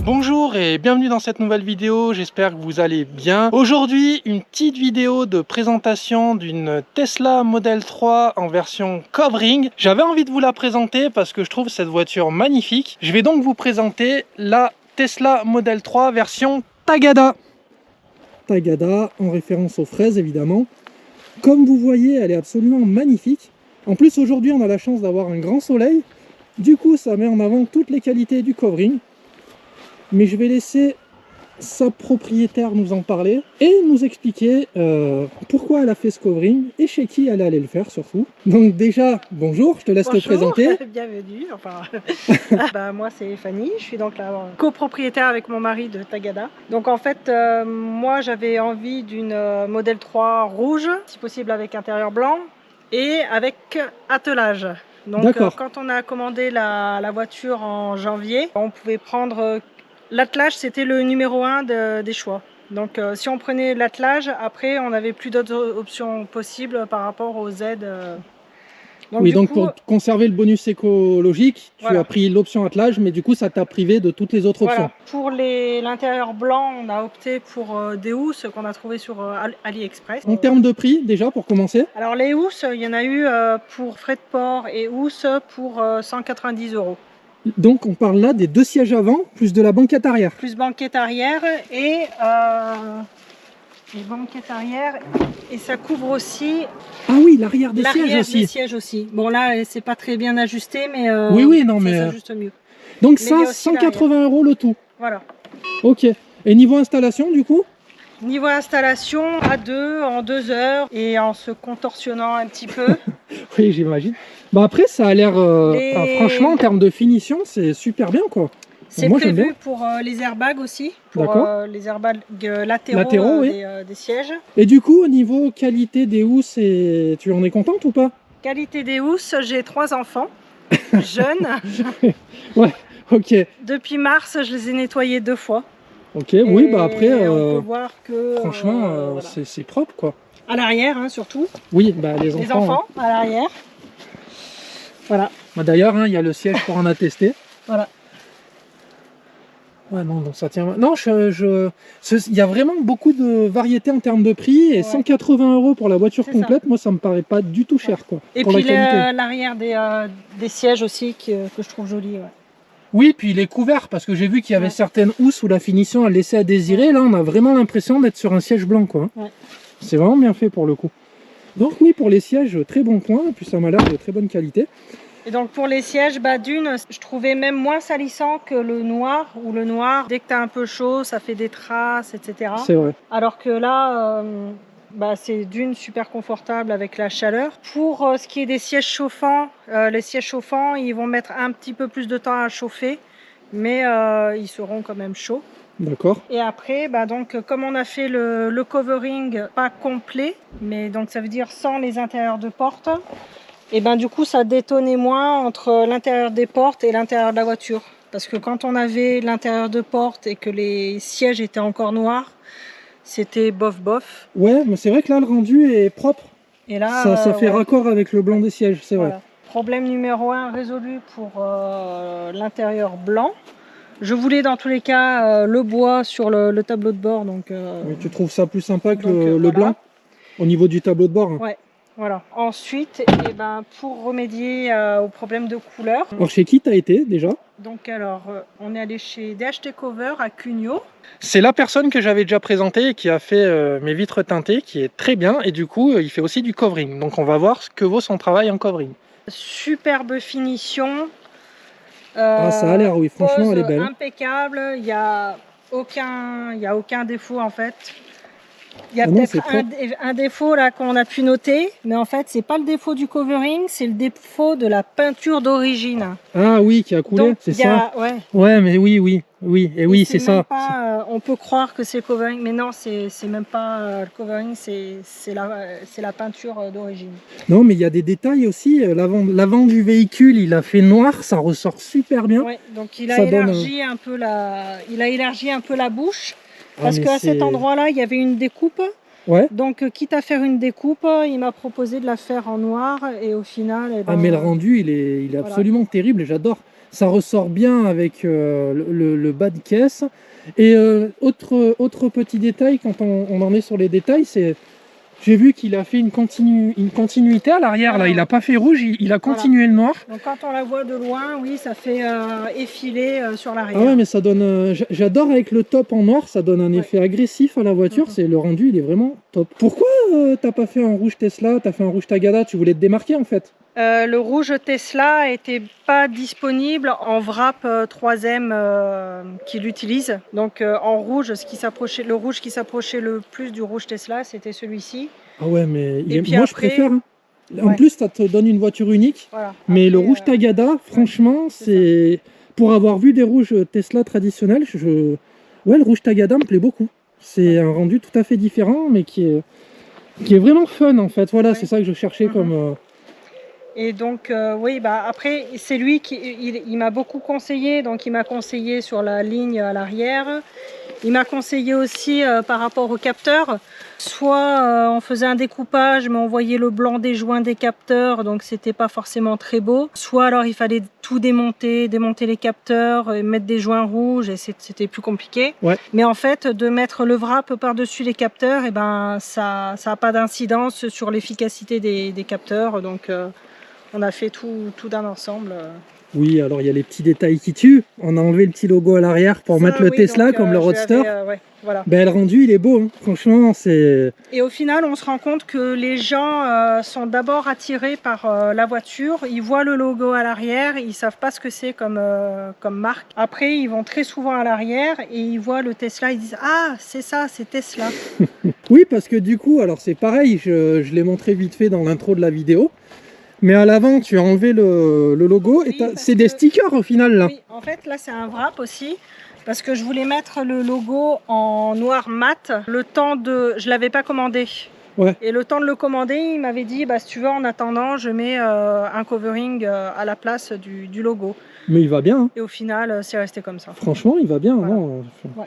Bonjour et bienvenue dans cette nouvelle vidéo, j'espère que vous allez bien. Aujourd'hui, une petite vidéo de présentation d'une Tesla Model 3 en version Covering. J'avais envie de vous la présenter parce que je trouve cette voiture magnifique. Je vais donc vous présenter la Tesla Model 3 version Tagada. Tagada en référence aux fraises évidemment. Comme vous voyez, elle est absolument magnifique. En plus aujourd'hui on a la chance d'avoir un grand soleil. Du coup ça met en avant toutes les qualités du Covering. Mais je vais laisser sa propriétaire nous en parler et nous expliquer pourquoi elle a fait ce covering et chez qui elle allait le faire surtout. Donc déjà, bonjour, je te laisse te présenter. Bienvenue, enfin, moi c'est Fanny, je suis donc la copropriétaire avec mon mari de Tagada. Donc en fait, moi j'avais envie d'une Model 3 rouge, si possible avec intérieur blanc et avec attelage. Donc quand on a commandé la voiture en janvier, on pouvait prendre... L'attelage, c'était le numéro 1 des choix. Donc si on prenait l'attelage, après on n'avait plus d'autres options possibles par rapport aux aides. Donc pour conserver le bonus écologique, tu as pris l'option attelage, mais du coup ça t'a privé de toutes les autres options. Pour l'intérieur blanc, on a opté pour des housses qu'on a trouvées sur AliExpress. En termes de prix, déjà pour commencer? Alors les housses, il y en a eu pour frais de port et housses pour 190 €. Donc on parle là des deux sièges avant, plus de la banquette arrière. Plus banquette arrière et banquette arrière, et ça couvre aussi... Ah oui, l'arrière des sièges aussi. Bon là, c'est pas très bien ajusté, mais ça s'ajuste mieux. Donc ça, 180 € le tout. Voilà. Ok. Et niveau installation du coup? Niveau installation, à deux, en 2 heures, et en se contorsionnant un petit peu. Oui, j'imagine. Bah après, ça a l'air... franchement, en termes de finition, c'est super bien, quoi. C'est prévu pour les airbags aussi, pour les airbags latéraux des sièges. Et du coup, au niveau qualité des housses, tu en es contente ou pas? Qualité des housses, j'ai 3 enfants, jeunes. Ouais, ok. Depuis mars, je les ai nettoyés 2 fois. Ok, oui, bah après, on peut voir que, franchement, voilà. c'est propre, quoi. À l'arrière, hein, surtout. Oui, bah les enfants à l'arrière. Voilà. Bah, d'ailleurs, il y a le siège pour en attester. Voilà. Ouais, non, donc ça tient. Non, il y a vraiment beaucoup de variétés en termes de prix, et 180 € pour la voiture complète, moi ça me paraît pas du tout cher, quoi. Et puis l'arrière des sièges aussi que je trouve joli. Ouais. Oui, puis il est couvert parce que j'ai vu qu'il y avait certaines housses où la finition a laissé à désirer. Là, on a vraiment l'impression d'être sur un siège blanc, quoi. Ouais. C'est vraiment bien fait pour le coup. Donc oui, pour les sièges, très bon point. Et puis ça m'a l'air de très bonne qualité. Et donc pour les sièges, d'une, je trouvais même moins salissant que le noir. Ou le noir, dès que tu as un peu chaud, ça fait des traces, etc. C'est vrai. Alors que là... c'est d'une super confortable avec la chaleur. Pour ce qui est des sièges chauffants, les sièges chauffants, ils vont mettre un petit peu plus de temps à chauffer, mais ils seront quand même chauds. D'accord. Et après, donc, comme on a fait le covering pas complet, mais donc ça veut dire sans les intérieurs de porte, et du coup ça détonnait moins entre l'intérieur des portes et l'intérieur de la voiture. Parce que quand on avait l'intérieur de porte et que les sièges étaient encore noirs, c'était bof. Ouais, mais c'est vrai que là, le rendu est propre. Et là, ça fait raccord avec le blanc des sièges, c'est vrai. Problème numéro 1 résolu pour l'intérieur blanc. Je voulais dans tous les cas le bois sur le tableau de bord. Donc, mais tu trouves ça plus sympa que le blanc au niveau du tableau de bord? Ouais. Voilà. Ensuite, pour remédier au problème de couleur. Alors chez qui t'as été déjà? Donc alors, on est allé chez DHT Cover à Cugnot. C'est la personne que j'avais déjà présentée et qui a fait mes vitres teintées, qui est très bien. Et du coup, il fait aussi du covering. Donc on va voir ce que vaut son travail en covering. Superbe finition. Ça a l'air, oui, franchement, elle est belle. Impeccable. Il n'y a aucun défaut en fait. Il y a peut-être un défaut là qu'on a pu noter, mais en fait c'est pas le défaut du covering, c'est le défaut de la peinture d'origine. Ah oui, qui a coulé, c'est ça? Ouais, mais oui, et oui, c'est ça. On peut croire que c'est le covering, mais non, c'est même pas le covering, c'est la peinture d'origine. Non, mais il y a des détails aussi. L'avant du véhicule, il a fait noir, ça ressort super bien. Ouais, donc il a élargi un peu la bouche. Parce qu'à cet endroit-là, il y avait une découpe. Ouais. Donc, quitte à faire une découpe, il m'a proposé de la faire en noir. Et au final... mais le rendu, il est absolument terrible et j'adore. Ça ressort bien avec le bas de caisse. Et autre petit détail, quand on en est sur les détails, c'est... J'ai vu qu'il a fait une continuité à l'arrière, là. Il n'a pas fait rouge, il a continué le noir. Donc quand on la voit de loin, oui, ça fait effiler sur l'arrière. Ah ouais, mais ça donne... j'adore avec le top en noir, ça donne un effet agressif à la voiture. C'est le rendu, il est vraiment top. Pourquoi t'as pas fait un rouge Tesla, t'as fait un rouge Tagada? Tu voulais te démarquer en fait? Le rouge Tesla n'était pas disponible en wrap 3M qu'il utilise. Donc en rouge, le rouge qui s'approchait le plus du rouge Tesla, c'était celui-ci. Ah ouais, mais moi je préfère. Hein. En plus, ça te donne une voiture unique. Voilà. Mais après, le rouge Tagada, franchement, c'est... Pour avoir vu des rouges Tesla traditionnels, ouais, le rouge Tagada me plaît beaucoup. C'est un rendu tout à fait différent, mais qui est vraiment fun en fait. Voilà, c'est ça que je cherchais comme... Et donc, oui, bah, après, c'est lui qui il m'a beaucoup conseillé. Donc, il m'a conseillé sur la ligne à l'arrière. Il m'a conseillé aussi par rapport au capteur. Soit on faisait un découpage, mais on voyait le blanc des joints des capteurs, donc c'était pas forcément très beau. Soit alors il fallait tout démonter les capteurs, et mettre des joints rouges, et c'était plus compliqué. Ouais. Mais en fait, de mettre le wrap par-dessus les capteurs, et ben ça a pas d'incidence sur l'efficacité des capteurs. Donc on a fait tout d'un ensemble. Oui, alors il y a les petits détails qui tuent. On a enlevé le petit logo à l'arrière pour mettre le Tesla, donc, comme le Roadster. Voilà. Ben, le rendu, il est beau, hein. Franchement, c'est... Et au final, on se rend compte que les gens sont d'abord attirés par la voiture. Ils voient le logo à l'arrière, ils savent pas ce que c'est comme marque. Après, ils vont très souvent à l'arrière et ils voient le Tesla, ils disent « Ah, c'est ça, c'est Tesla ». Oui, parce que du coup, alors c'est pareil, je l'ai montré vite fait dans l'intro de la vidéo. Mais à l'avant, tu as enlevé le logo, oui, et c'est des stickers au final là. Oui, en fait là c'est un wrap aussi, parce que je voulais mettre le logo en noir mat. Le temps de... Je l'avais pas commandé. Ouais. Et le temps de le commander, il m'avait dit, bah, si tu veux, en attendant, je mets un covering à la place du logo. Mais il va bien. Hein. Et au final, c'est resté comme ça. Franchement, il va bien. Voilà. Non, ouais.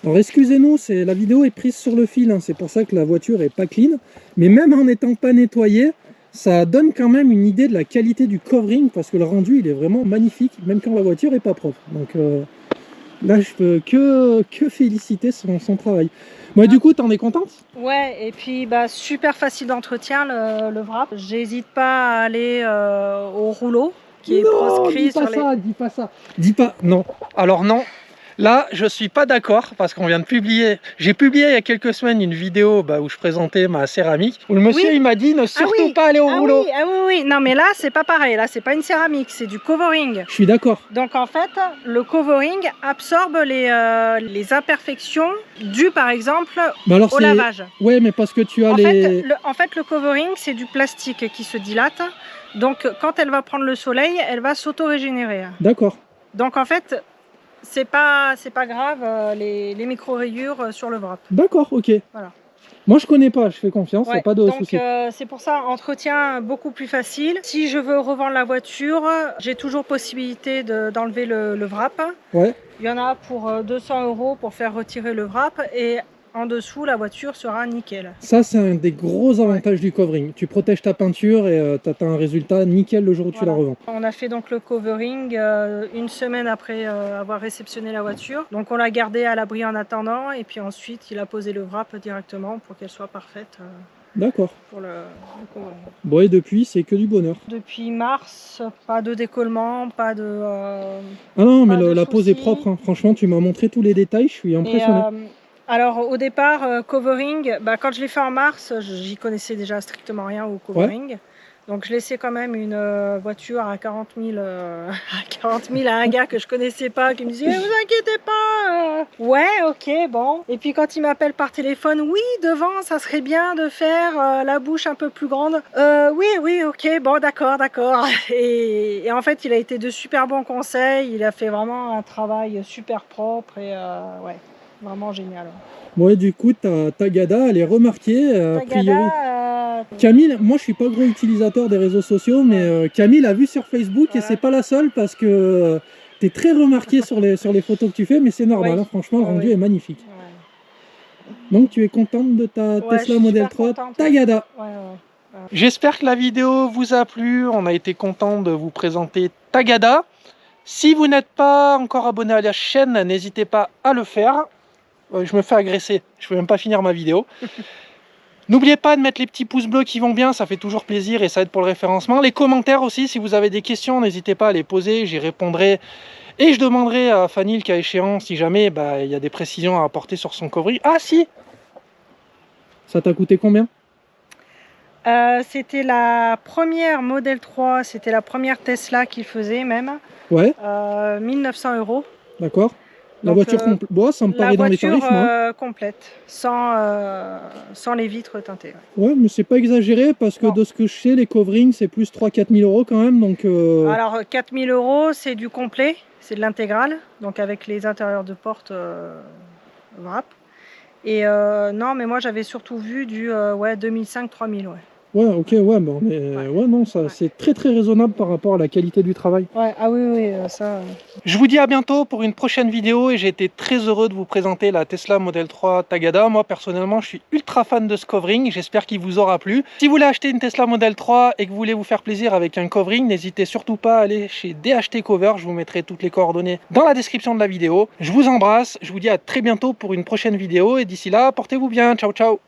Alors excusez-nous, la vidéo est prise sur le fil, hein, c'est pour ça que la voiture est pas clean. Mais même en n'étant pas nettoyée, ça donne quand même une idée de la qualité du covering, parce que le rendu il est vraiment magnifique, même quand la voiture est pas propre. Donc là je peux que féliciter son travail. Moi du coup, t'en es contente? Ouais, et puis bah, super facile d'entretien le wrap. J'hésite pas à aller au rouleau qui est proscrit. Dis pas ça, dis pas ça. Dis pas, non. Alors non. Là, je suis pas d'accord parce qu'on vient de publier. J'ai publié il y a quelques semaines une vidéo où je présentais ma céramique. Où le monsieur il m'a dit ne surtout pas aller au rouleau. Oui. Non, mais là c'est pas pareil. Là c'est pas une céramique, c'est du covering. Je suis d'accord. Donc en fait, le covering absorbe les imperfections dues par exemple au lavage. Ouais, mais parce que tu as en fait, le covering c'est du plastique qui se dilate. Donc quand elle va prendre le soleil, elle va s'auto-régénérer. D'accord. Donc en fait, c'est pas grave les micro-rayures sur le wrap. D'accord, ok. Voilà. Moi je connais pas, je fais confiance, il n'y a pas de souci. C'est pour ça, entretien beaucoup plus facile. Si je veux revendre la voiture, j'ai toujours possibilité d'enlever le wrap. Ouais. Il y en a pour 200 € pour faire retirer le wrap et en dessous la voiture sera nickel. Ça c'est un des gros avantages du covering. Tu protèges ta peinture et tu as un résultat nickel le jour où tu la revends. On a fait donc le covering une semaine après avoir réceptionné la voiture. Donc on l'a gardé à l'abri en attendant et puis ensuite il a posé le wrap directement pour qu'elle soit parfaite. D'accord. Pour le covering. Bon, et depuis c'est que du bonheur. Depuis mars, pas de décollement, pas de... ah non, mais la pose est propre, hein. Franchement tu m'as montré tous les détails, je suis impressionné. Alors au départ, covering, quand je l'ai fait en mars, j'y connaissais déjà strictement rien au covering. Ouais. Donc je laissais quand même une voiture à 40 000 à un gars que je connaissais pas, qui me disait vous inquiétez pas. Ouais, ok, bon. Et puis quand il m'appelle par téléphone, oui, devant, ça serait bien de faire la bouche un peu plus grande. Oui, ok, bon, d'accord. Et en fait, il a été de super bons conseils. Il a fait vraiment un travail super propre et ouais. Vraiment génial. Ouais, du coup, ta Tagada, elle est remarquée, a priori. Camille, moi je suis pas gros utilisateur des réseaux sociaux, mais Camille l'a vu sur Facebook et c'est pas la seule parce que tu es très remarqué sur les photos que tu fais, mais c'est normal, hein, franchement, le rendu est magnifique. Ouais. Donc tu es contente de ta Tesla Model 3 Tagada. J'espère que la vidéo vous a plu, on a été content de vous présenter Tagada. Si vous n'êtes pas encore abonné à la chaîne, n'hésitez pas à le faire. Je me fais agresser, je ne peux même pas finir ma vidéo. N'oubliez pas de mettre les petits pouces bleus qui vont bien, ça fait toujours plaisir et ça aide pour le référencement. Les commentaires aussi, si vous avez des questions, n'hésitez pas à les poser, j'y répondrai. Et je demanderai à Fanny, le cas échéant, si jamais il y a des précisions à apporter sur son covering. Ah si! Ça t'a coûté combien? C'était la première Model 3, c'était la première Tesla qu'il faisait même. Ouais. 1900 €. D'accord. La Donc, voiture complète, bon, ça me paraît dans les tarifs, moi. Complète, sans les vitres teintées. Ouais, mais c'est pas exagéré parce que de ce que je sais, les coverings c'est plus 3-4 000 € quand même. Donc, Alors 4 000 € c'est du complet, c'est de l'intégrale, donc avec les intérieurs de porte wrap. Et non, mais moi j'avais surtout vu du 2005-3000, ouais. Ouais, ok, ouais, mais ouais, non, ça c'est très raisonnable par rapport à la qualité du travail. Ouais, ah oui, ça. Je vous dis à bientôt pour une prochaine vidéo et j'ai été très heureux de vous présenter la Tesla Model 3 Tagada. Moi personnellement, je suis ultra fan de ce covering, j'espère qu'il vous aura plu. Si vous voulez acheter une Tesla Model 3 et que vous voulez vous faire plaisir avec un covering, n'hésitez surtout pas à aller chez DHT Cover, je vous mettrai toutes les coordonnées dans la description de la vidéo. Je vous embrasse, je vous dis à très bientôt pour une prochaine vidéo et d'ici là, portez-vous bien, ciao ciao.